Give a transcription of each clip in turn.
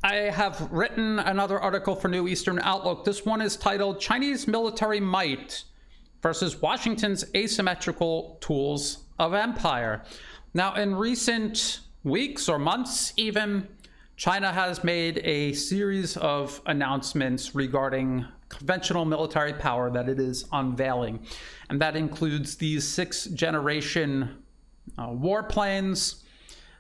I have written another article for New Eastern Outlook. This one is titled Chinese Military Might versus Washington's Asymmetrical Tools of Empire. Now, in recent weeks or months even, China has made a series of announcements regarding conventional military power that it is unveiling. And that includes these 6th-generation warplanes,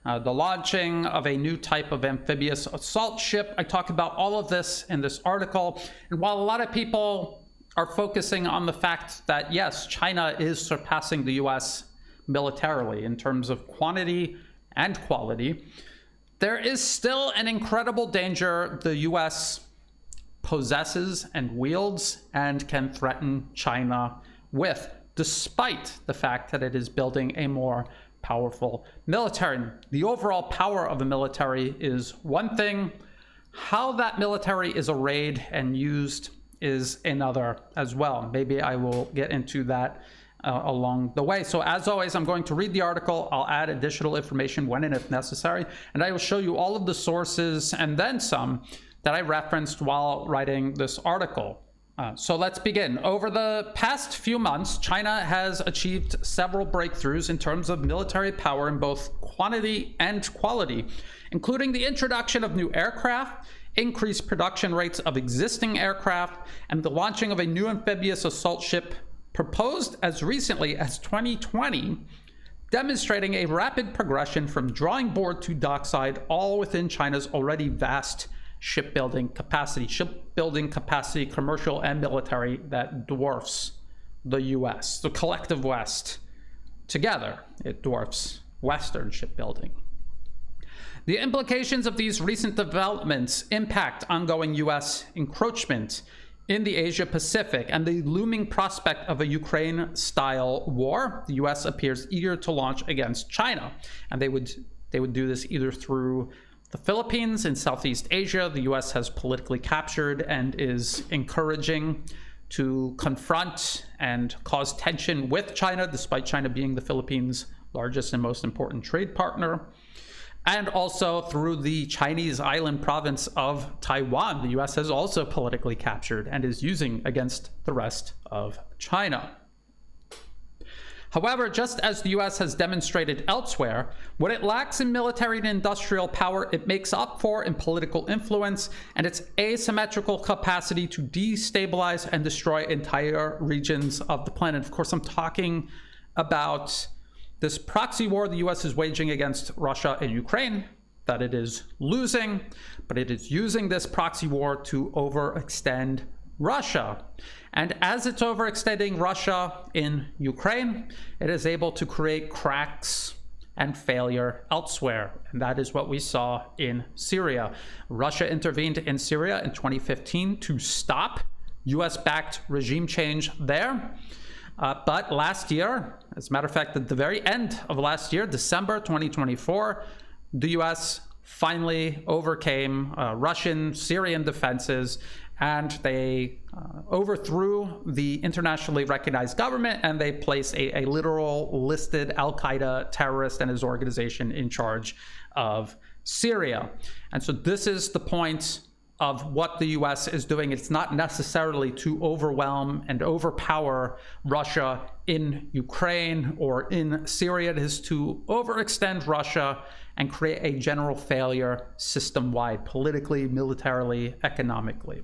the launching of a new type of amphibious assault ship. I talk about all of this in this article. And while a lot of people are focusing on the fact that, yes, China is surpassing the US militarily in terms of quantity and quality, there is still an incredible danger the US possesses and wields and can threaten China with, despite the fact that it is building a more powerful military. The overall power of a military is one thing. How that military is arrayed and used is another as well. Maybe I will get into that along the way. So as always, I'm going to read the article. I'll add additional information when and if necessary, and I will show you all of the sources and then some that I referenced while writing this article. So let's begin. Over the past few months, China has achieved several breakthroughs in terms of military power in both quantity and quality, including the introduction of new aircraft, increased production rates of existing aircraft, and the launching of a new amphibious assault ship proposed as recently as 2020, demonstrating a rapid progression from drawing board to dockside, all within China's already vast shipbuilding capacity, commercial and military, that dwarfs the US, the collective West. Together, it dwarfs Western shipbuilding. The implications of these recent developments impact ongoing US encroachment in the Asia-Pacific and the looming prospect of a Ukraine-style war. The US appears eager to launch against China, and they would do this either through the Philippines in Southeast Asia. The US has politically captured and is encouraging to confront and cause tension with China, despite China being the Philippines' largest and most important trade partner. And also through the Chinese island province of Taiwan, the US has also politically captured and is using against the rest of China. However, just as the US has demonstrated elsewhere, what it lacks in military and industrial power, it makes up for in political influence and its asymmetrical capacity to destabilize and destroy entire regions of the planet. Of course, I'm talking about this proxy war the US is waging against Russia and Ukraine, that it is losing, but it is using this proxy war to overextend Russia. And as it's overextending Russia in Ukraine, it is able to create cracks and failure elsewhere. And that is what we saw in Syria. Russia intervened in Syria in 2015 to stop US-backed regime change there. But last year, as a matter of fact, at the very end of last year, December 2024, the US finally overcame Russian, Syrian defenses, and they overthrew the internationally recognized government, and they placed a literal listed Al-Qaeda terrorist and his organization in charge of Syria. And so this is the point of what the US is doing. It's not necessarily to overwhelm and overpower Russia in Ukraine or in Syria. It is to overextend Russia and create a general failure system-wide, politically, militarily, economically.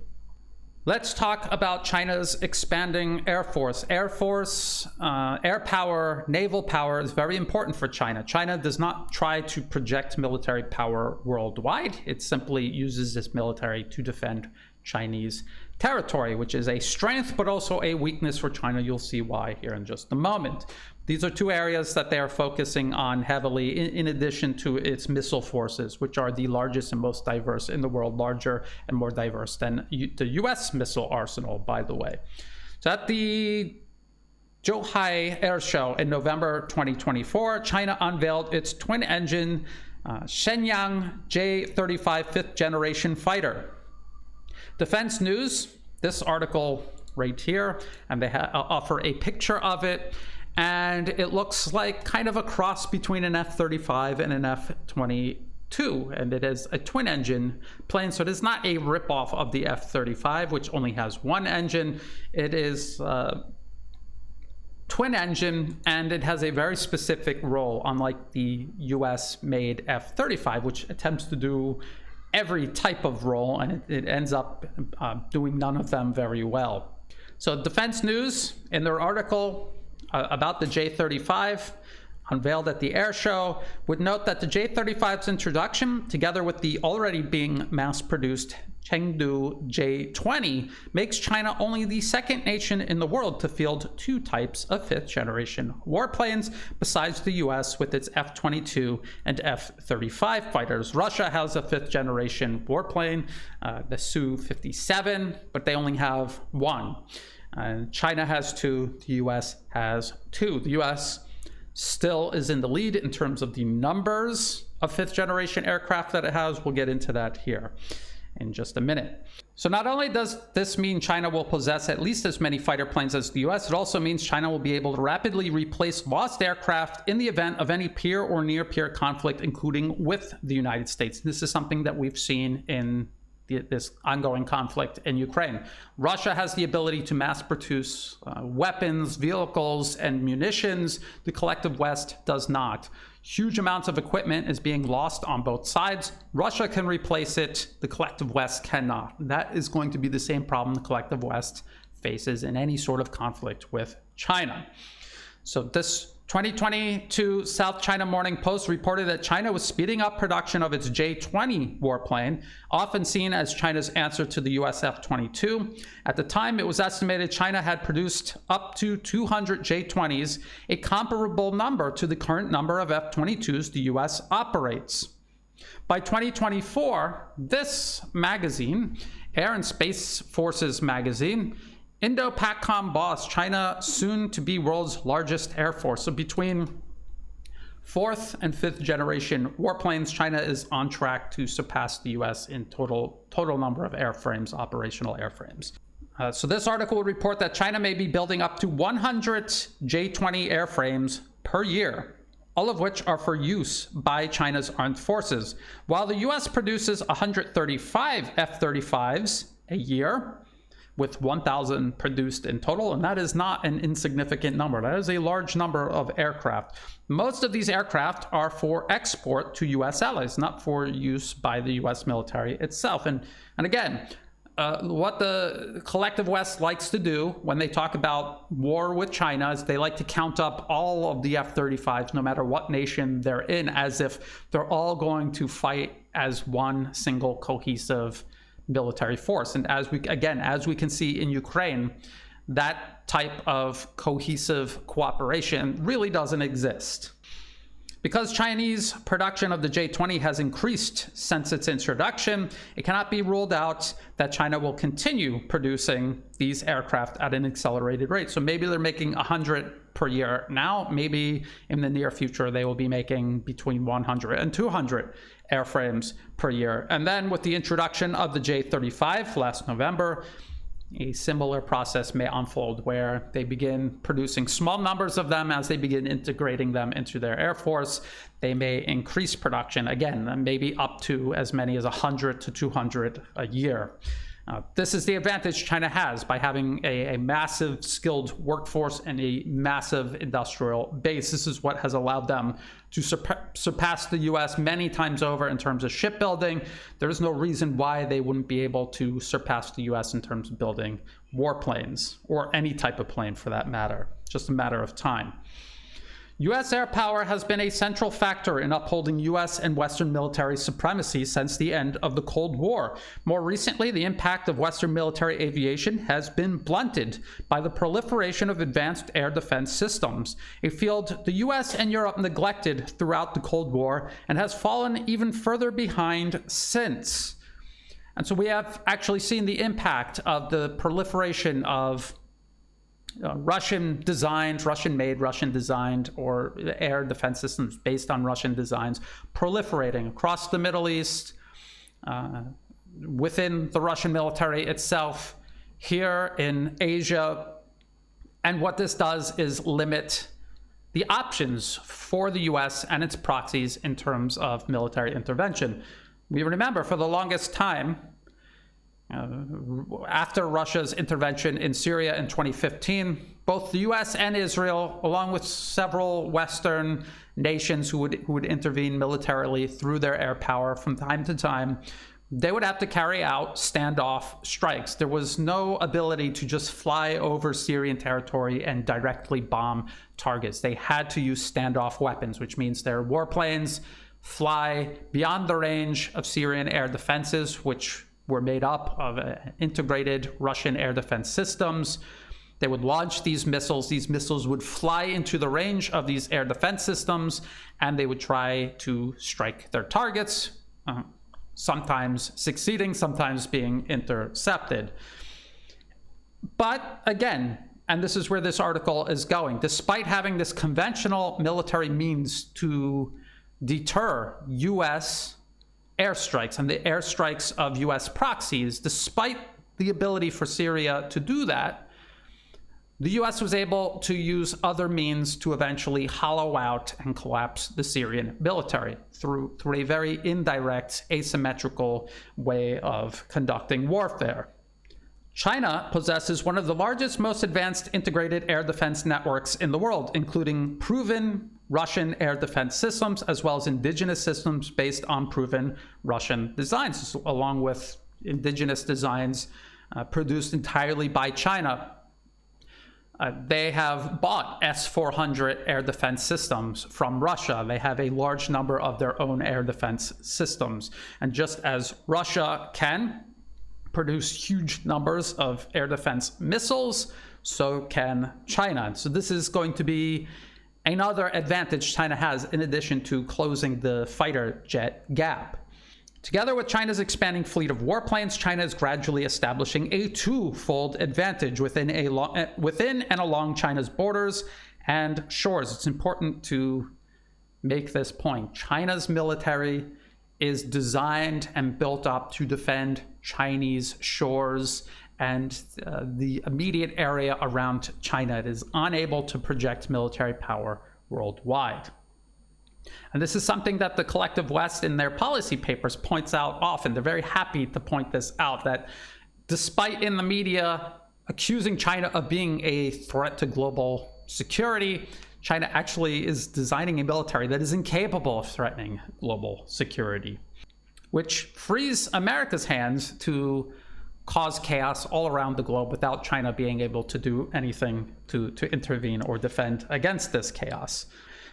Let's talk about China's expanding Air Force. Air power, naval power is very important for China. China does not try to project military power worldwide. It simply uses this military to defend Chinese territory, which is a strength but also a weakness for China. You'll see why here in just a moment. These are two areas that they are focusing on heavily, in addition to its missile forces, which are the largest and most diverse in the world, larger and more diverse than the US missile arsenal, by the way. So at the Zhuhai Airshow in November 2024, China unveiled its twin-engine Shenyang J-35 fifth-generation fighter. Defense News, this article right here, and they offer a picture of it. And it looks like kind of a cross between an F-35 and an F-22. F-22, and it is a twin-engine plane, so it is not a ripoff of the F-35, which only has one engine. It is twin engine, and it has a very specific role, unlike the US-made F-35, which attempts to do every type of role, and it ends up doing none of them very well. So Defense News, in their article about the J-35, unveiled at the air show, would note that the J-35's introduction, together with the already being mass-produced Chengdu J-20, makes China only the second nation in the world to field two types of fifth-generation warplanes, besides the US with its F-22 and F-35 fighters. Russia has a fifth-generation warplane, the Su-57, but they only have one. China has two, the US has two. The US still is in the lead in terms of the numbers of fifth-generation aircraft that it has. We'll get into that here in just a minute. So not only does this mean China will possess at least as many fighter planes as the US, it also means China will be able to rapidly replace lost aircraft in the event of any peer or near-peer conflict, including with the United States. This is something that we've seen in this ongoing conflict in Ukraine. Russia has the ability to mass produce weapons, vehicles, and munitions. The collective West does not. Huge amounts of equipment is being lost on both sides. Russia can replace it. The collective West cannot. That is going to be the same problem the collective West faces in any sort of conflict with China. So this 2022 South China Morning Post reported that China was speeding up production of its J-20 warplane, often seen as China's answer to the US F-22. At the time, it was estimated China had produced up to 200 J-20s, a comparable number to the current number of F-22s the US operates. By 2024, this magazine, Air and Space Forces magazine, INDOPACOM boss, China soon to be world's largest air force. So between fourth and fifth generation warplanes, China is on track to surpass the US in total number of airframes, operational airframes. So this article would report that China may be building up to 100 J-20 airframes per year, all of which are for use by China's armed forces. While the US produces 135 F-35s a year, with 1,000 produced in total, and that is not an insignificant number. That is a large number of aircraft. Most of these aircraft are for export to US allies, not for use by the US military itself. And again, what the collective West likes to do when they talk about war with China is they like to count up all of the F-35s, no matter what nation they're in, as if they're all going to fight as one single cohesive military force. And as we can see in Ukraine, that type of cohesive cooperation really doesn't exist. Because Chinese production of the J-20 has increased since its introduction, it cannot be ruled out that China will continue producing these aircraft at an accelerated rate. So maybe they're making 100 per year now. Maybe in the near future, they will be making between 100 and 200 airframes per year. And then with the introduction of the J-35 last November, a similar process may unfold where they begin producing small numbers of them as they begin integrating them into their air force. They may increase production again, maybe up to as many as 100 to 200 a year. This is the advantage China has by having a massive skilled workforce and a massive industrial base. This is what has allowed them to surpass the US many times over in terms of shipbuilding. There's no reason why they wouldn't be able to surpass the US in terms of building warplanes, or any type of plane for that matter. Just a matter of time. US air power has been a central factor in upholding US and Western military supremacy since the end of the Cold War. More recently, the impact of Western military aviation has been blunted by the proliferation of advanced air defense systems, a field the US and Europe neglected throughout the Cold War and has fallen even further behind since. And so we have actually seen the impact of the proliferation of Russian-designed, or air defense systems based on Russian designs proliferating across the Middle East, within the Russian military itself, here in Asia. And what this does is limit the options for the US and its proxies in terms of military intervention. We remember for the longest time, after Russia's intervention in Syria in 2015, both the US and Israel, along with several Western nations who would intervene militarily through their air power from time to time, they would have to carry out standoff strikes. There was no ability to just fly over Syrian territory and directly bomb targets. They had to use standoff weapons, which means their warplanes fly beyond the range of Syrian air defenses, which were made up of integrated Russian air defense systems. They would launch these missiles. These missiles would fly into the range of these air defense systems, and they would try to strike their targets, sometimes succeeding, sometimes being intercepted. But again, and this is where this article is going, despite having this conventional military means to deter US airstrikes and the airstrikes of US proxies, despite the ability for Syria to do that, the US was able to use other means to eventually hollow out and collapse the Syrian military through a very indirect, asymmetrical way of conducting warfare. China possesses one of the largest, most advanced integrated air defense networks in the world, including proven Russian air defense systems, as well as indigenous systems based on proven Russian designs, along with indigenous designs produced entirely by China. They have bought S-400 air defense systems from Russia. They have a large number of their own air defense systems. And just as Russia can produce huge numbers of air defense missiles, so can China. So this is going to be another advantage China has in addition to closing the fighter jet gap. Together with China's expanding fleet of warplanes, China is gradually establishing a twofold advantage within and along China's borders and shores. It's important to make this point. China's military is designed and built up to defend Chinese shores and the immediate area around China. It is unable to project military power worldwide. And this is something that the collective West in their policy papers points out often. They're very happy to point this out, that despite in the media accusing China of being a threat to global security, China actually is designing a military that is incapable of threatening global security, which frees America's hands to cause chaos all around the globe without China being able to do anything to intervene or defend against this chaos.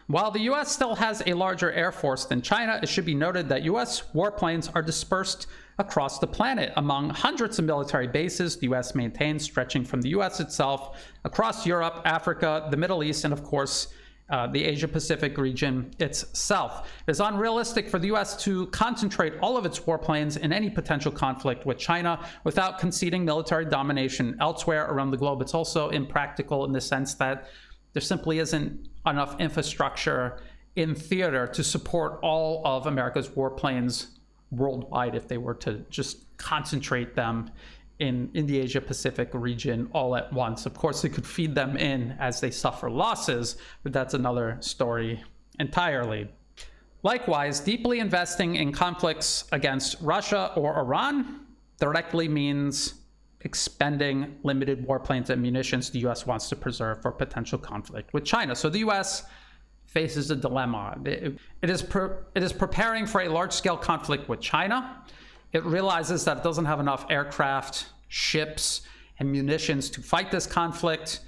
While the US still has a larger air force than China, it should be noted that US warplanes are dispersed across the planet among hundreds of military bases the US maintains, stretching from the US itself across Europe, Africa, the Middle East, and of course, the Asia-Pacific region itself. It is unrealistic for the US to concentrate all of its warplanes in any potential conflict with China without conceding military domination elsewhere around the globe. It's also impractical in the sense that there simply isn't enough infrastructure in theater to support all of America's warplanes worldwide if they were to just concentrate them in the Asia-Pacific region all at once. Of course, they could feed them in as they suffer losses, but that's another story entirely. Likewise, deeply investing in conflicts against Russia or Iran directly means expending limited warplanes and munitions the US wants to preserve for potential conflict with China. So the US faces a dilemma. It is preparing for a large-scale conflict with China. It realizes that it doesn't have enough aircraft, ships, and munitions to fight this conflict.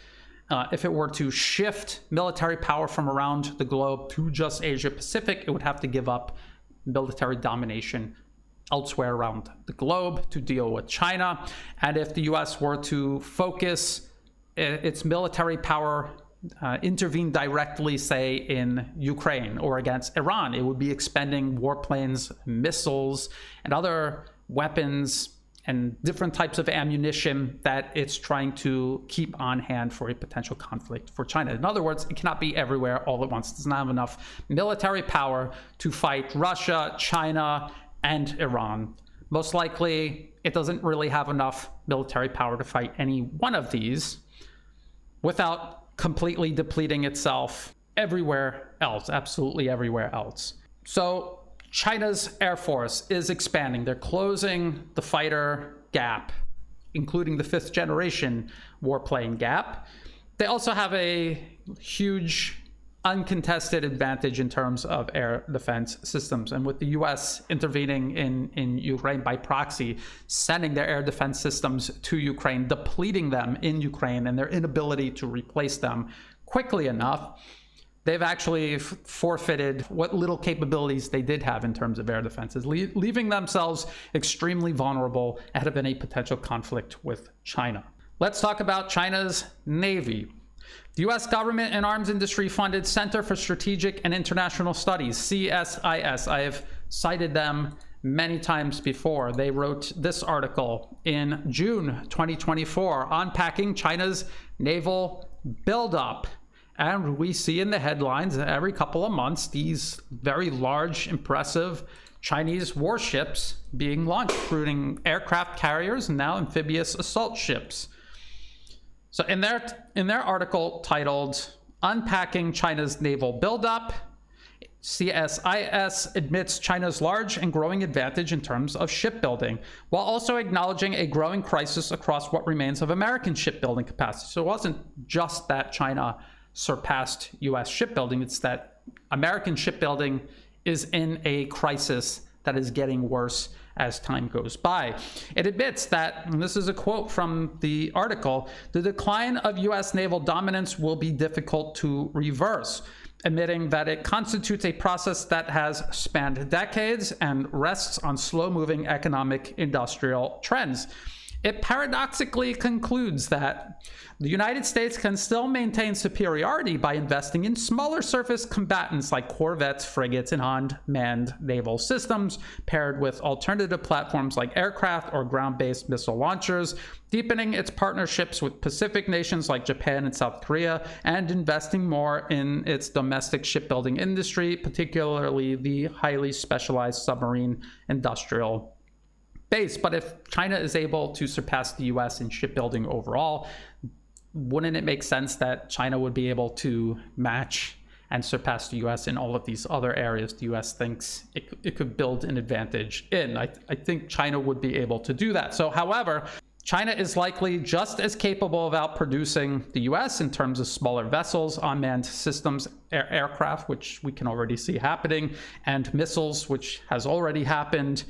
If it were to shift military power from around the globe to just Asia-Pacific, it would have to give up military domination elsewhere around the globe to deal with China. And if the US were to focus its military power, intervene directly, say, in Ukraine or against Iran, it would be expending warplanes, missiles, and other weapons and different types of ammunition that it's trying to keep on hand for a potential conflict for China. In other words, it cannot be everywhere all at once. It does not have enough military power to fight Russia, China, and Iran. Most likely, it doesn't really have enough military power to fight any one of these without completely depleting itself everywhere else, absolutely everywhere else. So China's Air Force is expanding. They're closing the fighter gap, including the 5th generation warplane gap. They also have a huge uncontested advantage in terms of air defense systems. And with the US intervening in Ukraine by proxy, sending their air defense systems to Ukraine, depleting them in Ukraine, and their inability to replace them quickly enough, they've actually forfeited what little capabilities they did have in terms of air defenses, leaving themselves extremely vulnerable ahead of any potential conflict with China. Let's talk about China's Navy. The U.S. government and arms industry funded Center for Strategic and International Studies, CSIS. I have cited them many times before. They wrote this article in June 2024, Unpacking China's Naval Buildup. And we see in the headlines every couple of months these very large, impressive Chinese warships being launched, including aircraft carriers and now amphibious assault ships. So in their article titled Unpacking China's Naval Buildup, CSIS admits China's large and growing advantage in terms of shipbuilding, while also acknowledging a growing crisis across what remains of American shipbuilding capacity. So it wasn't just that China surpassed US shipbuilding, it's that American shipbuilding is in a crisis that is getting worse as time goes by. It admits that, and this is a quote from the article, the decline of US naval dominance will be difficult to reverse, admitting that it constitutes a process that has spanned decades and rests on slow-moving economic industrial trends. It paradoxically concludes that the United States can still maintain superiority by investing in smaller surface combatants like corvettes, frigates, and unmanned naval systems, paired with alternative platforms like aircraft or ground-based missile launchers, deepening its partnerships with Pacific nations like Japan and South Korea, and investing more in its domestic shipbuilding industry, particularly the highly specialized submarine industrial base. But if China is able to surpass the US in shipbuilding overall, wouldn't it make sense that China would be able to match and surpass the US in all of these other areas the US thinks it could build an advantage in? I think China would be able to do that. So, however, China is likely just as capable of outproducing the US in terms of smaller vessels, unmanned systems, aircraft, which we can already see happening, and missiles, which has already happened,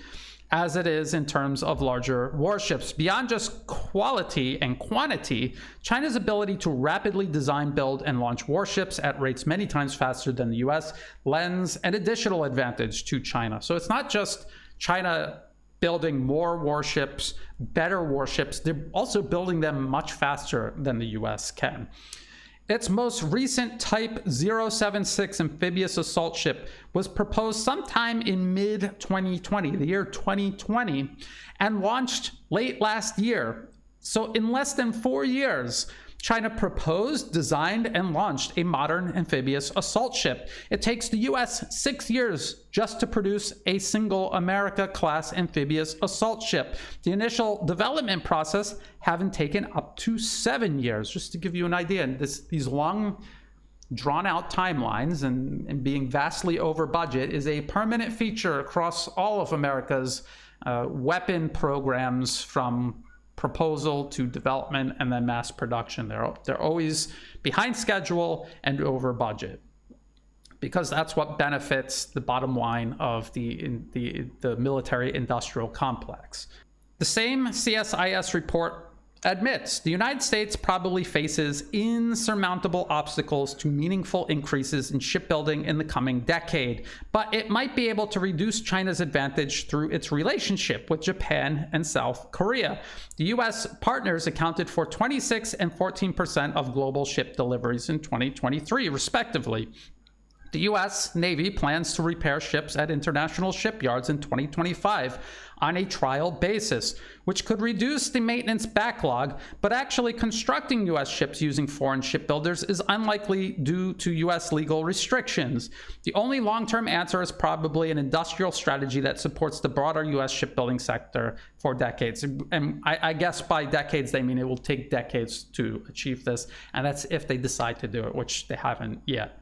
as it is in terms of larger warships. Beyond just quality and quantity, China's ability to rapidly design, build, and launch warships at rates many times faster than the US lends an additional advantage to China. So it's not just China building more warships, better warships, they're also building them much faster than the US can. Its most recent Type 076 amphibious assault ship was proposed sometime in mid-2020, the year 2020, and launched late last year. So in less than 4 years, China proposed, designed, and launched a modern amphibious assault ship. It takes the US 6 years just to produce a single America-class amphibious assault ship. The initial development process having taken up to 7 years, just to give you an idea. And these long, drawn-out timelines and being vastly over budget is a permanent feature across all of America's weapon programs, from proposal to development and then mass production. They're always behind schedule and over budget, because that's what benefits the bottom line of the military industrial complex. The same CSIS report admits the United States probably faces insurmountable obstacles to meaningful increases in shipbuilding in the coming decade, but it might be able to reduce China's advantage through its relationship with Japan and South Korea. The US partners accounted for 26% and 14% of global ship deliveries in 2023, respectively. The U.S. Navy plans to repair ships at international shipyards in 2025 on a trial basis, which could reduce the maintenance backlog, but actually constructing U.S. ships using foreign shipbuilders is unlikely due to U.S. legal restrictions. The only long-term answer is probably an industrial strategy that supports the broader U.S. shipbuilding sector for decades. And I guess by decades, they mean it will take decades to achieve this, and that's if they decide to do it, which they haven't yet.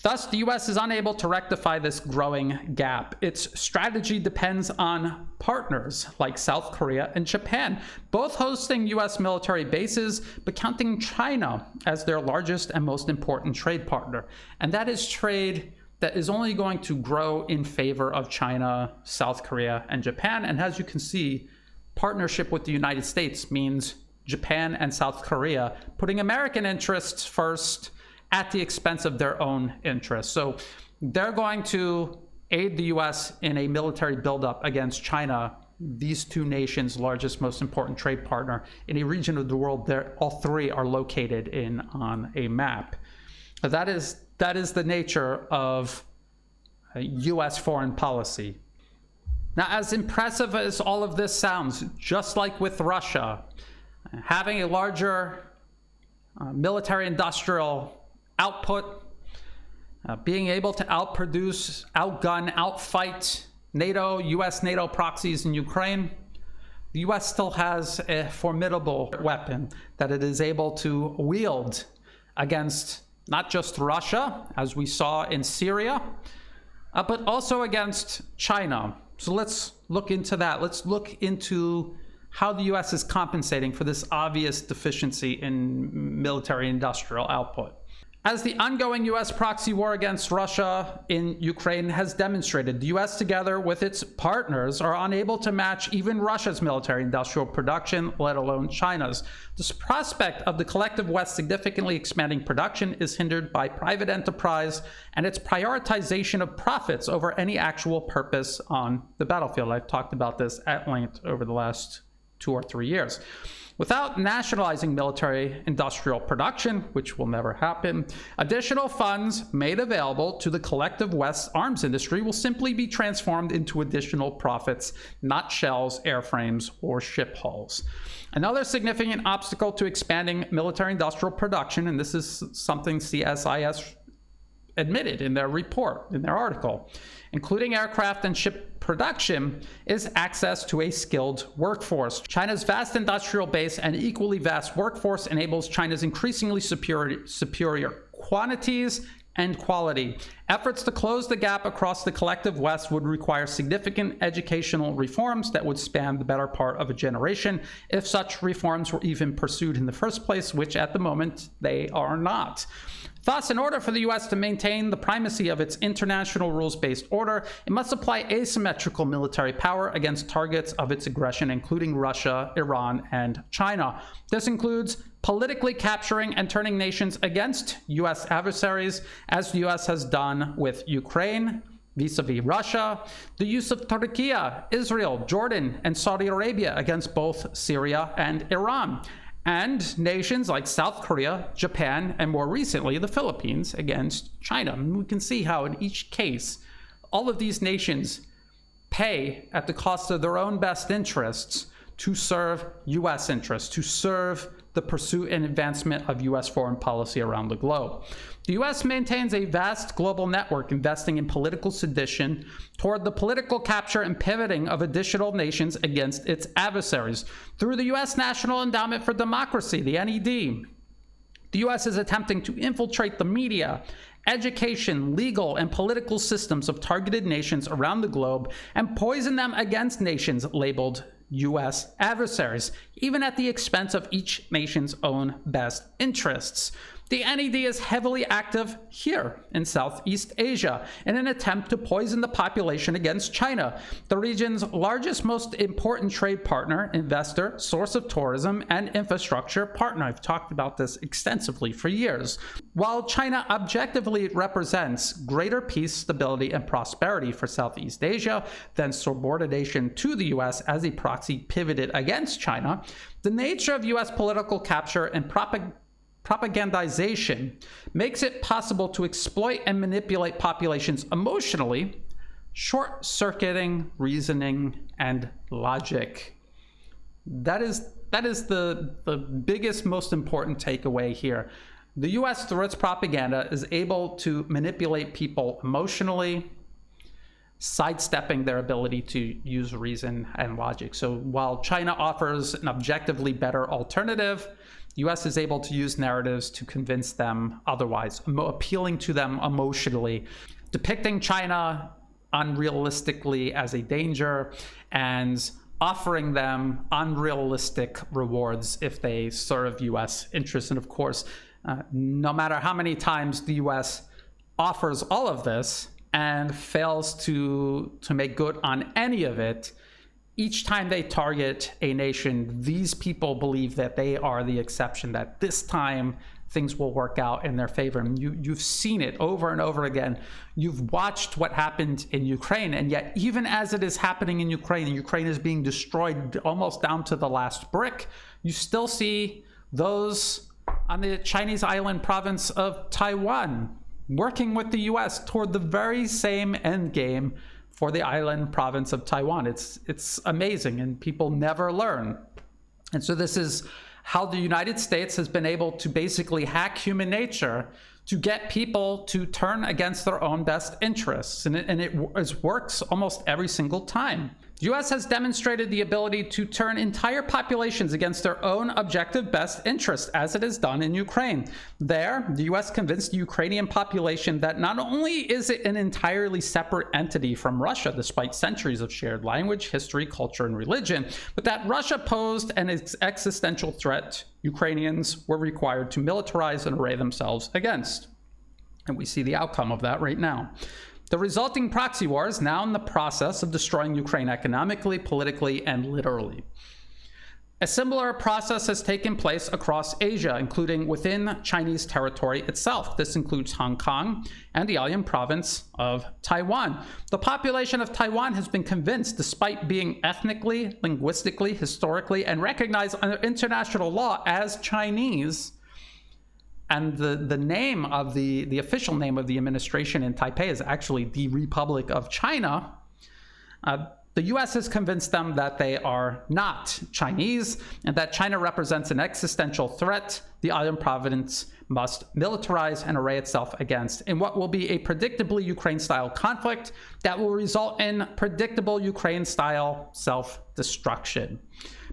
Thus, the U.S. is unable to rectify this growing gap. Its strategy depends on partners like South Korea and Japan, both hosting U.S. military bases, but counting China as their largest and most important trade partner. And that is trade that is only going to grow in favor of China, South Korea, and Japan. And as you can see, partnership with the United States means Japan and South Korea putting American interests first at the expense of their own interests. So they're going to aid the U.S. in a military buildup against China, these two nations' largest, most important trade partner, in a region of the world that all three are located in on a map. That is the nature of U.S. foreign policy. Now, as impressive as all of this sounds, just like with Russia, having a larger military-industrial output, being able to outproduce, outgun, outfight NATO, US NATO proxies in Ukraine, the US still has a formidable weapon that it is able to wield against not just Russia, as we saw in Syria, but also against China. So let's look into that. Let's look into how the US is compensating for this obvious deficiency in military industrial output. As the ongoing U.S. proxy war against Russia in Ukraine has demonstrated, the U.S. together with its partners are unable to match even Russia's military industrial production, let alone China's. This prospect of the collective West significantly expanding production is hindered by private enterprise and its prioritization of profits over any actual purpose on the battlefield. I've talked about this at length over the last 2 or 3 years. Without nationalizing military industrial production, which will never happen, additional funds made available to the collective West's arms industry will simply be transformed into additional profits, not shells, airframes, or ship hulls. Another significant obstacle to expanding military industrial production, and this is something CSIS admitted in their report, in their article, including aircraft and ship production, is access to a skilled workforce. China's vast industrial base and equally vast workforce enables China's increasingly superior quantities and quality. Efforts to close the gap across the collective West would require significant educational reforms that would span the better part of a generation, if such reforms were even pursued in the first place, which at the moment they are not. Thus, in order for the U.S. to maintain the primacy of its international rules-based order, it must apply asymmetrical military power against targets of its aggression, including Russia, Iran, and China. This includes politically capturing and turning nations against U.S. adversaries, as the U.S. has done with Ukraine, vis-a-vis Russia, the use of Turkey, Israel, Jordan, and Saudi Arabia against both Syria and Iran, and nations like South Korea, Japan, and more recently, the Philippines against China. And we can see how in each case, all of these nations pay at the cost of their own best interests to serve U.S. interests, to serve the pursuit and advancement of U.S. foreign policy around the globe. The U.S. maintains a vast global network investing in political sedition toward the political capture and pivoting of additional nations against its adversaries. Through the U.S. National Endowment for Democracy, the NED, the U.S. is attempting to infiltrate the media, education, legal, and political systems of targeted nations around the globe and poison them against nations labeled U.S. adversaries, even at the expense of each nation's own best interests. The NED is heavily active here in Southeast Asia in an attempt to poison the population against China, the region's largest, most important trade partner, investor, source of tourism, and infrastructure partner. I've talked about this extensively for years. While China objectively represents greater peace, stability, and prosperity for Southeast Asia than subordination to the U.S. as a proxy pivoted against China, the nature of U.S. political capture and propagandization makes it possible to exploit and manipulate populations emotionally, short-circuiting reasoning and logic. That is the biggest, most important takeaway here. The US, through its propaganda, is able to manipulate people emotionally, sidestepping their ability to use reason and logic. So while China offers an objectively better alternative, the US is able to use narratives to convince them otherwise, appealing to them emotionally, depicting China unrealistically as a danger, and offering them unrealistic rewards if they serve US interests. And of course, no matter how many times the US offers all of this and fails to make good on any of it, each time they target a nation, these people believe that they are the exception, that this time things will work out in their favor. And you've seen it over and over again. You've watched what happened in Ukraine, and yet even as it is happening in Ukraine, and Ukraine is being destroyed almost down to the last brick, you still see those on the Chinese island province of Taiwan working with the US toward the very same end game for the island province of Taiwan. It's amazing, and people never learn. And so this is how the United States has been able to basically hack human nature to get people to turn against their own best interests. And it works almost every single time. The US has demonstrated the ability to turn entire populations against their own objective best interest, as it has done in Ukraine. There, the US convinced the Ukrainian population that not only is it an entirely separate entity from Russia, despite centuries of shared language, history, culture, and religion, but that Russia posed an existential threat Ukrainians were required to militarize and array themselves against. And we see the outcome of that right now. The resulting proxy war is now in the process of destroying Ukraine economically, politically, and literally. A similar process has taken place across Asia, including within Chinese territory itself. This includes Hong Kong and the island province of Taiwan. The population of Taiwan has been convinced, despite being ethnically, linguistically, historically, and recognized under international law as Chinese, and the name of the official name of the administration in Taipei is actually the Republic of China. The US has convinced them that they are not Chinese and that China represents an existential threat the island province must militarize and array itself against in what will be a predictably Ukraine-style conflict that will result in predictable Ukraine-style self-destruction.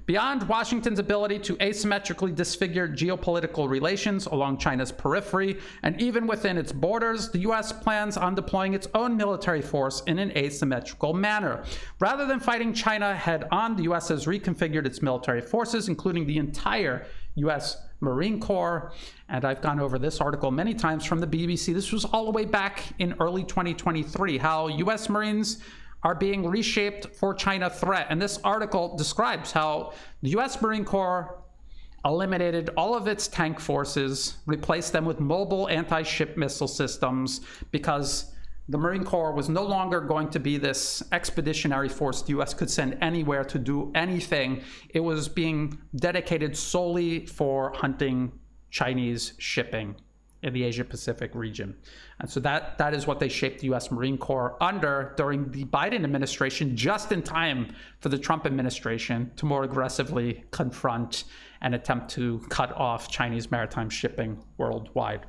Beyond Washington's ability to asymmetrically disfigure geopolitical relations along China's periphery and even within its borders, the US plans on deploying its own military force in an asymmetrical manner. Rather than fighting China head-on, the US has reconfigured its military forces, including the entire US Marine Corps. And I've gone over this article many times from the BBC. This was all the way back in early 2023, how US Marines are being reshaped for China threat. And this article describes how the US Marine Corps eliminated all of its tank forces, replaced them with mobile anti-ship missile systems, because the Marine Corps was no longer going to be this expeditionary force the US could send anywhere to do anything. It was being dedicated solely for hunting Chinese shipping in the Asia-Pacific region. And so that is what they shaped the US Marine Corps under during the Biden administration, just in time for the Trump administration to more aggressively confront and attempt to cut off Chinese maritime shipping worldwide.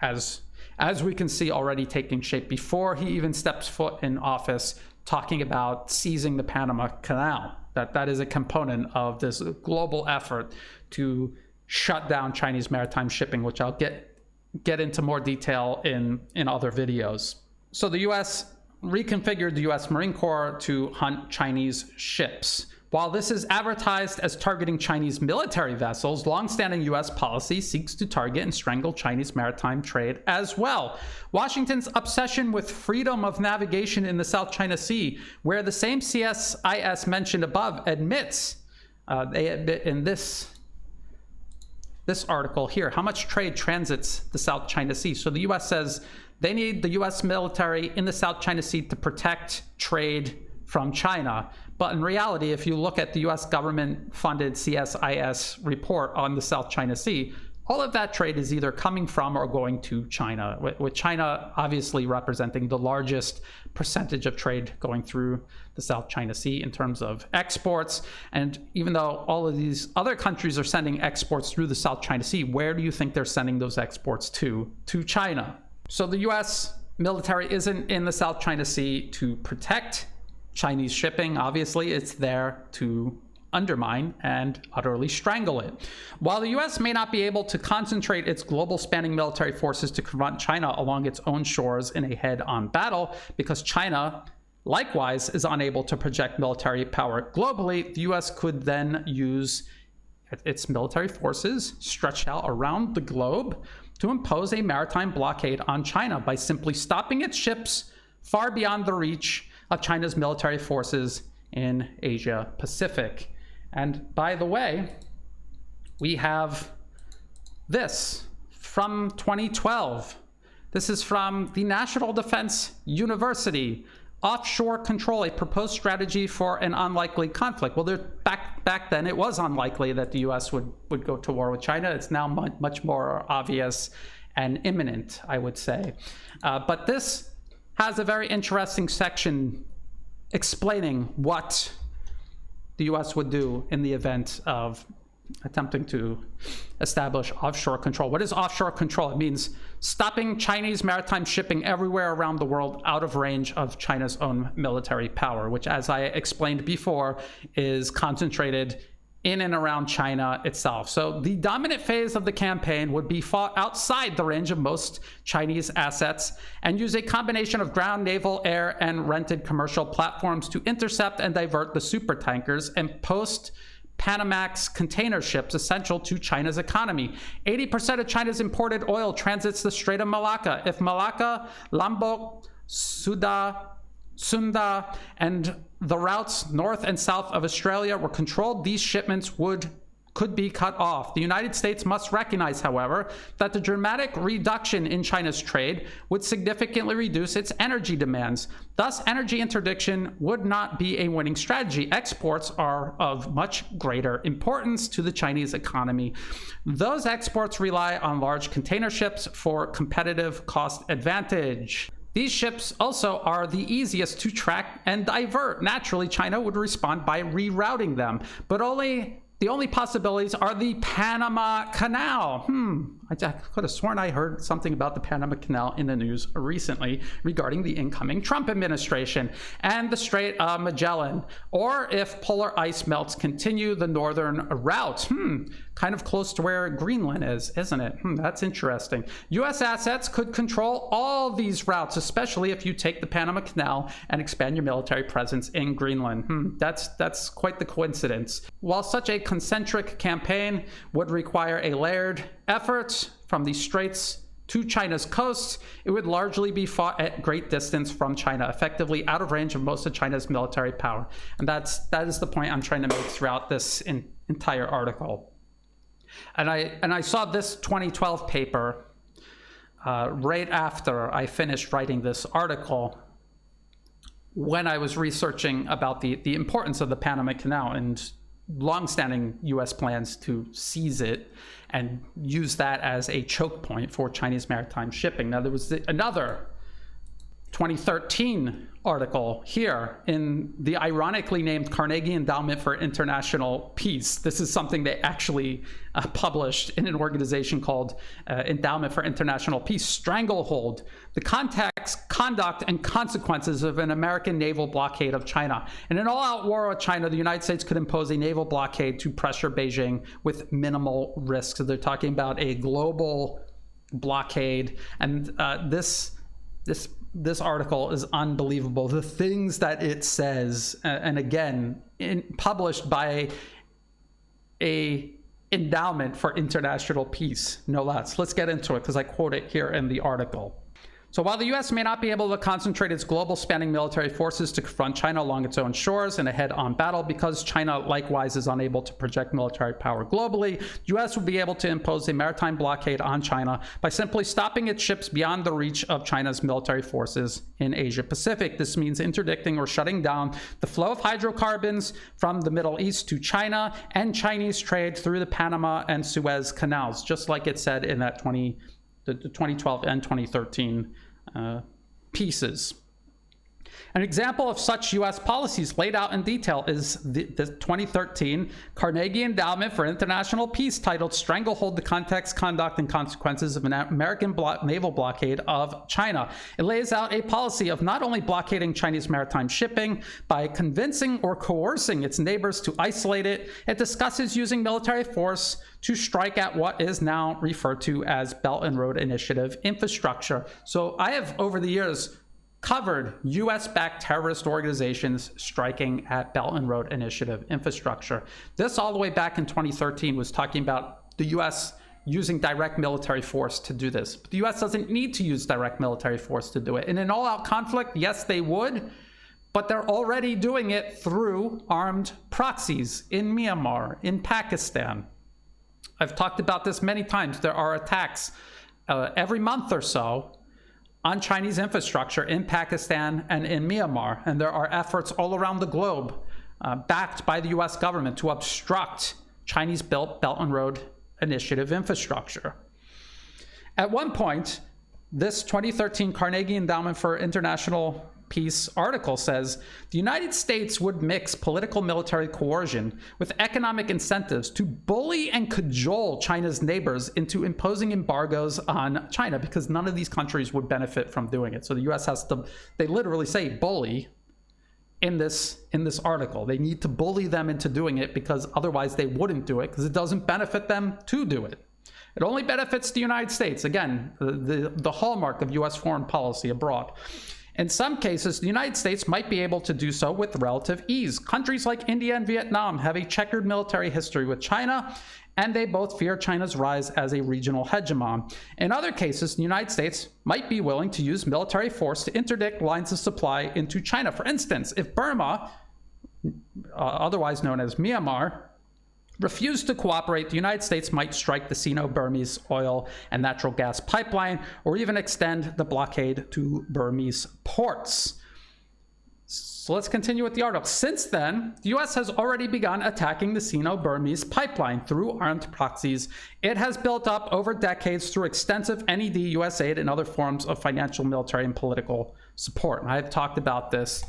As we can see already taking shape before he even steps foot in office, talking about seizing the Panama Canal. That is a component of this global effort to shut down Chinese maritime shipping, which I'll get into more detail in other videos. So the US reconfigured the US Marine Corps to hunt Chinese ships. While this is advertised as targeting Chinese military vessels, longstanding US policy seeks to target and strangle Chinese maritime trade as well. Washington's obsession with freedom of navigation in the South China Sea, where the same CSIS mentioned above admits, they admit in this article here, how much trade transits the South China Sea. So the US says they need the US military in the South China Sea to protect trade from China. But in reality, if you look at the US government-funded CSIS report on the South China Sea, all of that trade is either coming from or going to China, with China obviously representing the largest percentage of trade going through the South China Sea in terms of exports. And even though all of these other countries are sending exports through the South China Sea, where do you think they're sending those exports to? To China. So the US military isn't in the South China Sea to protect Chinese shipping. Obviously, it's there to undermine and utterly strangle it. While the US may not be able to concentrate its global spanning military forces to confront China along its own shores in a head-on battle, because China likewise is unable to project military power globally, the US could then use its military forces stretched out around the globe to impose a maritime blockade on China by simply stopping its ships far beyond the reach of China's military forces in Asia Pacific. And by the way, we have this from 2012. This is from the National Defense University. Offshore control, a proposed strategy for an unlikely conflict. Well, back then it was unlikely that the US would go to war with China. It's now much more obvious and imminent, I would say. But this has a very interesting section explaining what the US would do in the event of attempting to establish offshore control. What is offshore control? It means stopping Chinese maritime shipping everywhere around the world out of range of China's own military power, which, as I explained before, is concentrated in and around China itself. So the dominant phase of the campaign would be fought outside the range of most Chinese assets and use a combination of ground, naval, air, and rented commercial platforms to intercept and divert the supertankers and post-Panamax container ships essential to China's economy. 80% of China's imported oil transits the Strait of Malacca. If Malacca, Lombok, Sunda, and the routes north and south of Australia were controlled, these shipments could be cut off. The United States must recognize, however, that the dramatic reduction in China's trade would significantly reduce its energy demands. Thus, energy interdiction would not be a winning strategy. Exports are of much greater importance to the Chinese economy. Those exports rely on large container ships for competitive cost advantage. These ships also are the easiest to track and divert. Naturally, China would respond by rerouting them, but the only possibilities are the Panama Canal. I could have sworn I heard something about the Panama Canal in the news recently regarding the incoming Trump administration, and the Strait of Magellan. Or if polar ice melts continue the northern route. Kind of close to where Greenland is, isn't it? That's interesting. US assets could control all these routes, especially if you take the Panama Canal and expand your military presence in Greenland. That's quite the coincidence. While such a concentric campaign would require a layered effort from the straits to China's coasts, it would largely be fought at great distance from China, effectively out of range of most of China's military power. And that is the point I'm trying to make throughout this entire article. And I saw this 2012 paper right after I finished writing this article, when I was researching about the importance of the Panama Canal and longstanding US plans to seize it and use that as a choke point for Chinese maritime shipping. Now, there was another 2013 article here in the ironically named Carnegie Endowment for International Peace. This is something they actually published in an organization called Endowment for International Peace. Stranglehold: the context, conduct, and consequences of an American naval blockade of China. In an all-out war with China, the United States could impose a naval blockade to pressure Beijing with minimal risk. So they're talking about a global blockade, and this article is unbelievable. The things that it says, and again, published by a endowment for international peace, no less. Let's get into it because I quote it here in the article. So while the U.S. may not be able to concentrate its global spanning military forces to confront China along its own shores in a head-on battle, because China likewise is unable to project military power globally, the U.S. will be able to impose a maritime blockade on China by simply stopping its ships beyond the reach of China's military forces in Asia Pacific. This means interdicting or shutting down the flow of hydrocarbons from the Middle East to China and Chinese trade through the Panama and Suez canals, just like it said in that 2012 and 2013 pieces. An example of such U.S. policies laid out in detail is the 2013 Carnegie Endowment for International Peace titled Stranglehold: The Context, Conduct, and Consequences of an American Naval Blockade of China. It lays out a policy of not only blockading Chinese maritime shipping by convincing or coercing its neighbors to isolate it, it discusses using military force to strike at what is now referred to as Belt and Road Initiative infrastructure. So I have, over the years, covered US-backed terrorist organizations striking at Belt and Road Initiative infrastructure. This all the way back in 2013 was talking about the US using direct military force to do this. But the US doesn't need to use direct military force to do it. In an all-out conflict, yes, they would, but they're already doing it through armed proxies in Myanmar, in Pakistan. I've talked about this many times. There are attacks every month or so on Chinese infrastructure in Pakistan and in Myanmar. And there are efforts all around the globe backed by the US government to obstruct Chinese-built Belt and Road Initiative infrastructure. At one point, this 2013 Carnegie Endowment for International Peace article says the United States would mix political military coercion with economic incentives to bully and cajole China's neighbors into imposing embargoes on China, because none of these countries would benefit from doing it. So the US has to, they literally say bully in this article. They need to bully them into doing it, because otherwise they wouldn't do it, because it doesn't benefit them to do it. It only benefits the United States. Again, the hallmark of US foreign policy abroad. In some cases, the United States might be able to do so with relative ease. Countries like India and Vietnam have a checkered military history with China, and they both fear China's rise as a regional hegemon. In other cases, the United States might be willing to use military force to interdict lines of supply into China. For instance, if Burma, otherwise known as Myanmar, refused to cooperate, the United States might strike the Sino-Burmese oil and natural gas pipeline, or even extend the blockade to Burmese ports. So let's continue with the article. Since then, the US has already begun attacking the Sino-Burmese pipeline through armed proxies. It has built up over decades through extensive NED, US aid, and other forms of financial, military, and political support. And I've talked about this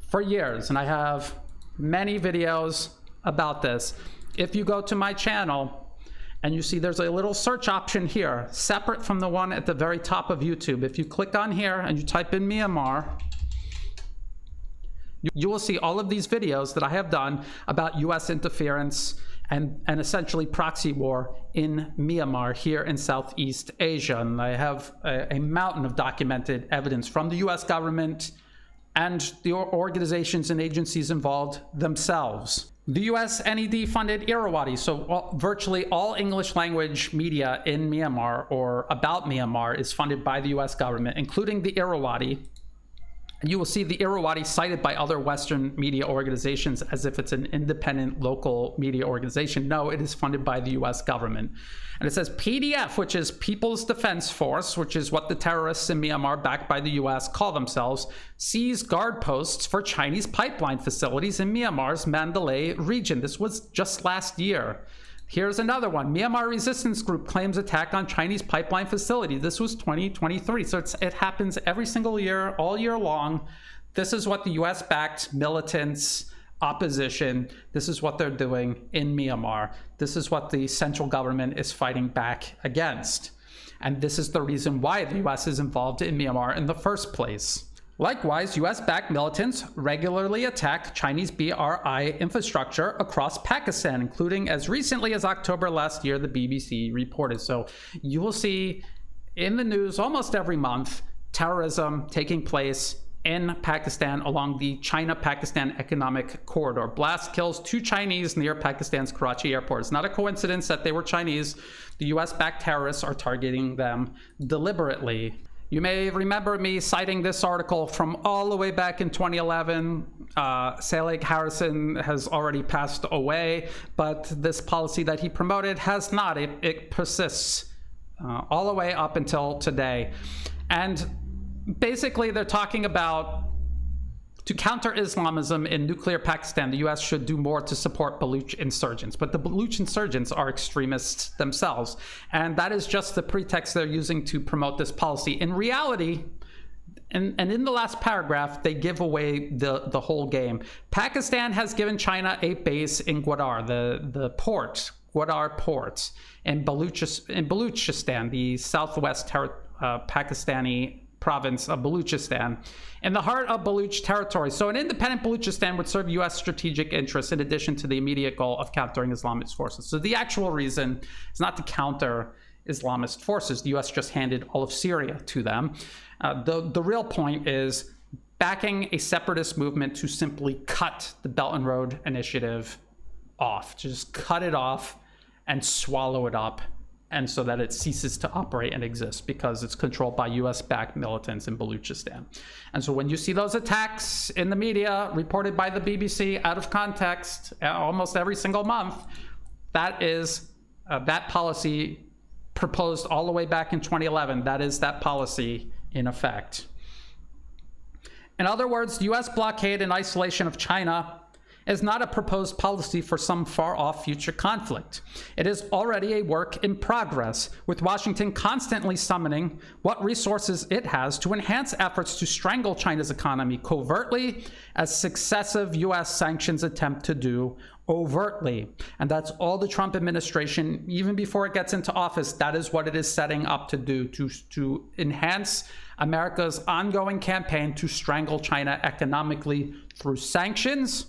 for years, and I have many videos about this. If you go to my channel and you see there's a little search option here, separate from the one at the very top of YouTube. If you click on here and you type in Myanmar, you will see all of these videos that I have done about US interference and essentially proxy war in Myanmar here in Southeast Asia. And I have a mountain of documented evidence from the US government and the organizations and agencies involved themselves. The US NED funded Irrawaddy, so virtually all English language media in Myanmar or about Myanmar is funded by the US government, including the Irrawaddy. You will see the Irrawaddy cited by other Western media organizations as if it's an independent local media organization. No, it is funded by the US government. And it says PDF, which is People's Defense Force, which is what the terrorists in Myanmar backed by the US call themselves, seized guard posts for Chinese pipeline facilities in Myanmar's Mandalay region. This was just last year. Here's another one. Myanmar Resistance Group claims attack on Chinese pipeline facility. This was 2023. So it happens every single year, all year long. This is what the US-backed militants, opposition, this is what they're doing in Myanmar. This is what the central government is fighting back against. And this is the reason why the US is involved in Myanmar in the first place. Likewise, US-backed militants regularly attack Chinese BRI infrastructure across Pakistan, including as recently as October last year, the BBC reported. So you will see in the news almost every month terrorism taking place in Pakistan along the China-Pakistan economic corridor. Blast kills 2 Chinese near Pakistan's Karachi airport. It's not a coincidence that they were Chinese. The US-backed terrorists are targeting them deliberately. You may remember me citing this article from all the way back in 2011. Selig Harrison has already passed away, but this policy that he promoted has not. It persists all the way up until today. And basically, they're talking about to counter Islamism in nuclear Pakistan, the U.S. should do more to support Baluch insurgents. But the Baluch insurgents are extremists themselves. And that is just the pretext they're using to promote this policy. In reality, and in the last paragraph, they give away the whole game. Pakistan has given China a base in Gwadar, the port, Gwadar port, in Baluchistan, the southwest Pakistani province of Baluchistan, in the heart of Baluch territory. So an independent Baluchistan would serve U.S. strategic interests in addition to the immediate goal of countering Islamist forces. So the actual reason is not to counter Islamist forces. The U.S. just handed all of Syria to them. The real point is backing a separatist movement to simply cut the Belt and Road Initiative off, to just cut it off and swallow it up, and so that it ceases to operate and exist because it's controlled by US-backed militants in Baluchistan. And so when you see those attacks in the media reported by the BBC out of context almost every single month, that is that policy proposed all the way back in 2011. That is that policy in effect. In other words, the US blockade and isolation of China is not a proposed policy for some far-off future conflict. It is already a work in progress, with Washington constantly summoning what resources it has to enhance efforts to strangle China's economy covertly, as successive US sanctions attempt to do overtly. And that's all the Trump administration, even before it gets into office, that is what it is setting up to do, to enhance America's ongoing campaign to strangle China economically through sanctions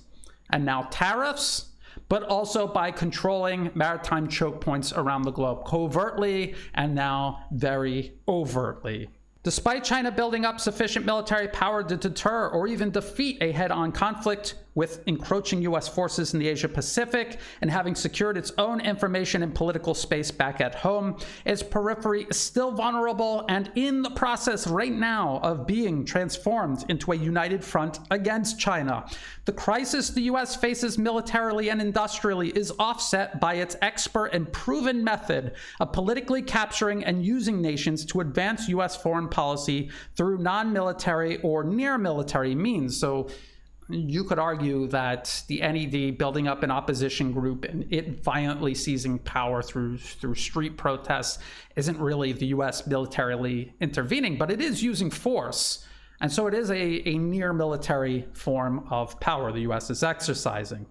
and now tariffs, but also by controlling maritime choke points around the globe, covertly and now very overtly. Despite China building up sufficient military power to deter or even defeat a head-on conflict with encroaching US forces in the Asia-Pacific and having secured its own information and political space back at home, its periphery is still vulnerable and in the process right now of being transformed into a united front against China. The crisis the US faces militarily and industrially is offset by its expert and proven method of politically capturing and using nations to advance US foreign policy through non-military or near-military means. So you could argue that the NED building up an opposition group and it violently seizing power through street protests isn't really the US militarily intervening, but it is using force. And so it is a near military form of power the US is exercising.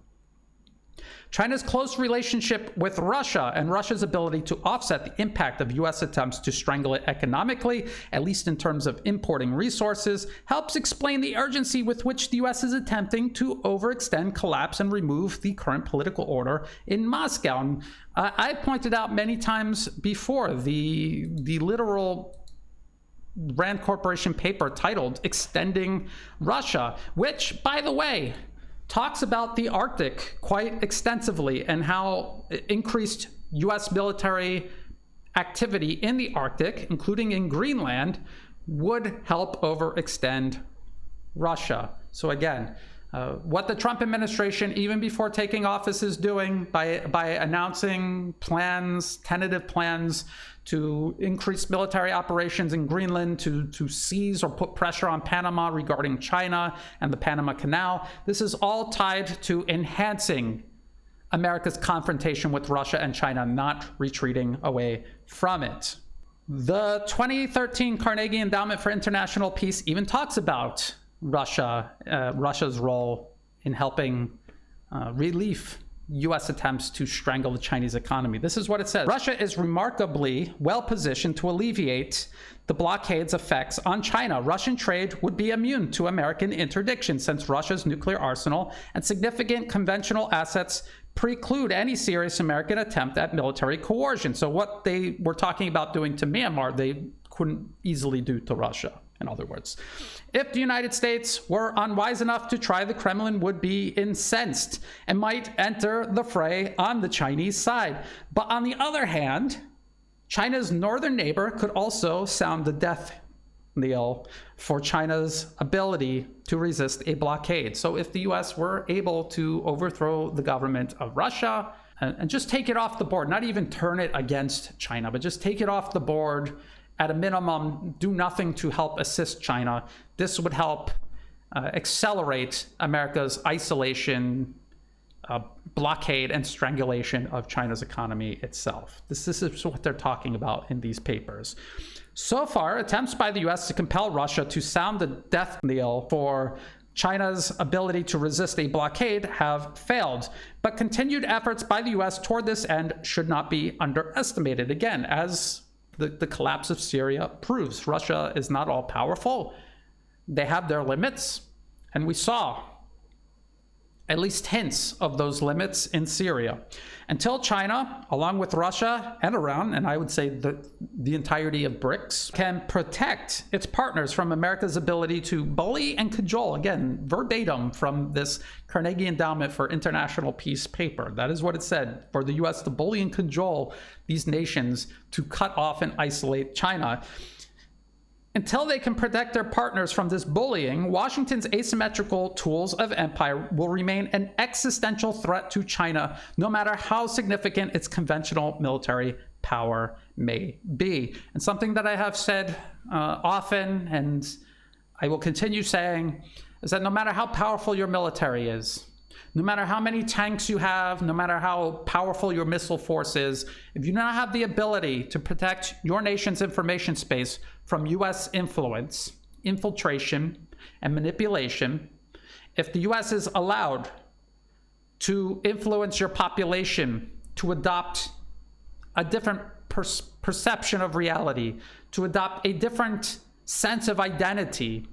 China's close relationship with Russia and Russia's ability to offset the impact of US attempts to strangle it economically, at least in terms of importing resources, helps explain the urgency with which the US is attempting to overextend, collapse, and remove the current political order in Moscow. And I pointed out many times before the literal Rand Corporation paper titled Extending Russia, which, by the way, talks about the Arctic quite extensively and how increased US military activity in the Arctic, including in Greenland, would help overextend Russia. So again, what the Trump administration, even before taking office, is doing by announcing plans, tentative plans to increase military operations in Greenland, to seize or put pressure on Panama regarding China and the Panama Canal. This is all tied to enhancing America's confrontation with Russia and China, not retreating away from it. The 2013 Carnegie Endowment for International Peace even talks about Russia's role in helping relieve US attempts to strangle the Chinese economy. This is what it says. Russia is remarkably well positioned to alleviate the blockade's effects on China. Russian trade would be immune to American interdiction since Russia's nuclear arsenal and significant conventional assets preclude any serious American attempt at military coercion. So what they were talking about doing to Myanmar, they couldn't easily do to Russia. In other words, if the United States were unwise enough to try, the Kremlin would be incensed and might enter the fray on the Chinese side. But on the other hand, China's northern neighbor could also sound the death deal for China's ability to resist a blockade. So if the US were able to overthrow the government of Russia and just take it off the board, not even turn it against China, but just take it off the board, at a minimum, do nothing to help assist China, this would help accelerate America's isolation, blockade, and strangulation of China's economy itself. This is what they're talking about in these papers. So far, attempts by the US to compel Russia to sound the death knell for China's ability to resist a blockade have failed, but continued efforts by the US toward this end should not be underestimated. Again, as the collapse of Syria proves, Russia is not all powerful. They have their limits, and we saw at least hints of those limits in Syria. Until China, along with Russia and Iran, and I would say the entirety of BRICS, can protect its partners from America's ability to bully and cajole, again, verbatim from this Carnegie Endowment for International Peace paper. That is what it said, for the US to bully and cajole these nations to cut off and isolate China. Until they can protect their partners from this bullying, Washington's asymmetrical tools of empire will remain an existential threat to China, no matter how significant its conventional military power may be. And something that I have said often, and I will continue saying, is that no matter how powerful your military is, no matter how many tanks you have, no matter how powerful your missile force is, if you don't have the ability to protect your nation's information space from US influence, infiltration, and manipulation, if the US is allowed to influence your population to adopt a different perception of reality, to adopt a different sense of identity,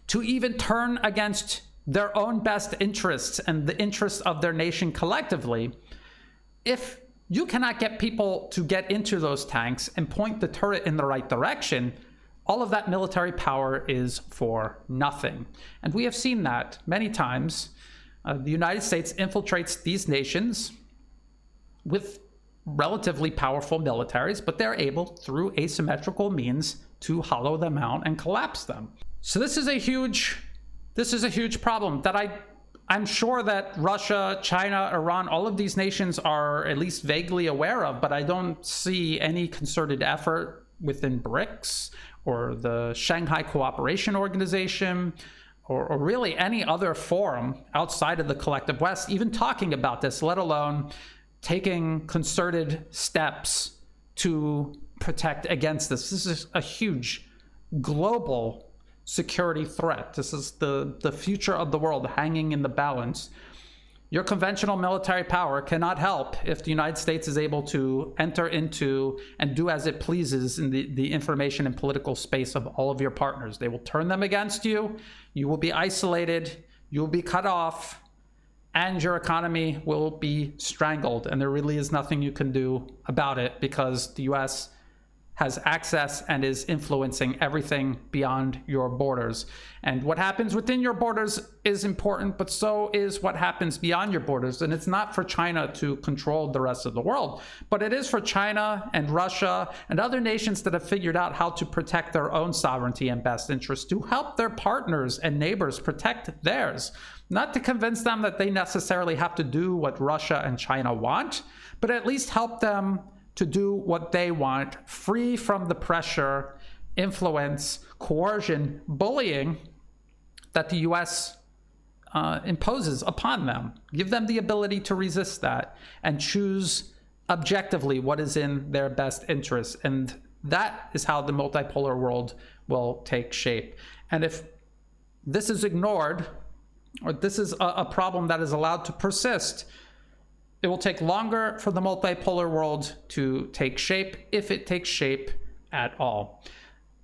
to even turn against their own best interests and the interests of their nation collectively, if you cannot get people to get into those tanks and point the turret in the right direction, all of that military power is for nothing. And we have seen that many times. The United States infiltrates these nations with relatively powerful militaries, but they're able, through asymmetrical means, to hollow them out and collapse them. So this is a huge problem that I'm sure that Russia, China, Iran, all of these nations are at least vaguely aware of, but I don't see any concerted effort within BRICS or the Shanghai Cooperation Organization or really any other forum outside of the collective West even talking about this, let alone taking concerted steps to protect against this. This is a huge global security threat. This is the future of the world hanging in the balance. Your conventional military power cannot help if the United States is able to enter into and do as it pleases in the information and political space of all of your partners. They will turn them against you. You will be isolated. You will be cut off, and your economy will be strangled. And there really is nothing you can do about it because the US has access and is influencing everything beyond your borders. And what happens within your borders is important, but so is what happens beyond your borders. And it's not for China to control the rest of the world, but it is for China and Russia and other nations that have figured out how to protect their own sovereignty and best interests, to help their partners and neighbors protect theirs. Not to convince them that they necessarily have to do what Russia and China want, but at least help them to do what they want, free from the pressure, influence, coercion, bullying that the US imposes upon them. Give them the ability to resist that and choose objectively what is in their best interest. And that is how the multipolar world will take shape. And if this is ignored, or this is a problem that is allowed to persist, it will take longer for the multipolar world to take shape, if it takes shape at all.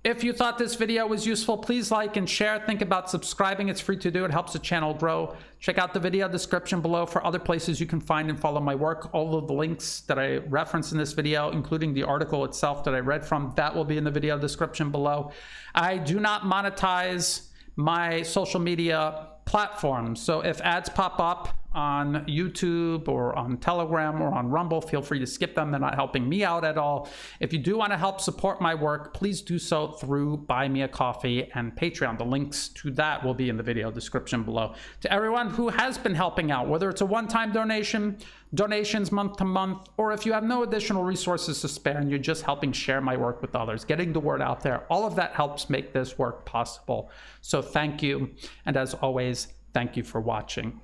If you thought this video was useful, please like and share. Think about subscribing. It's free to do. It helps the channel grow. Check out the video description below for other places you can find and follow my work. All of the links that I referenced in this video, including the article itself that I read from, that will be in the video description below. I do not monetize my social media platforms. So if ads pop up on YouTube or on Telegram or on Rumble, feel free to skip them. They're not helping me out at all. If you do want to help support my work, please do so through Buy Me a Coffee and Patreon. The links to that will be in the video description below. To everyone who has been helping out, whether it's a one-time donation, donations month to month, or if you have no additional resources to spare and you're just helping share my work with others, getting the word out there, all of that helps make this work possible. So thank you. And as always, thank you for watching.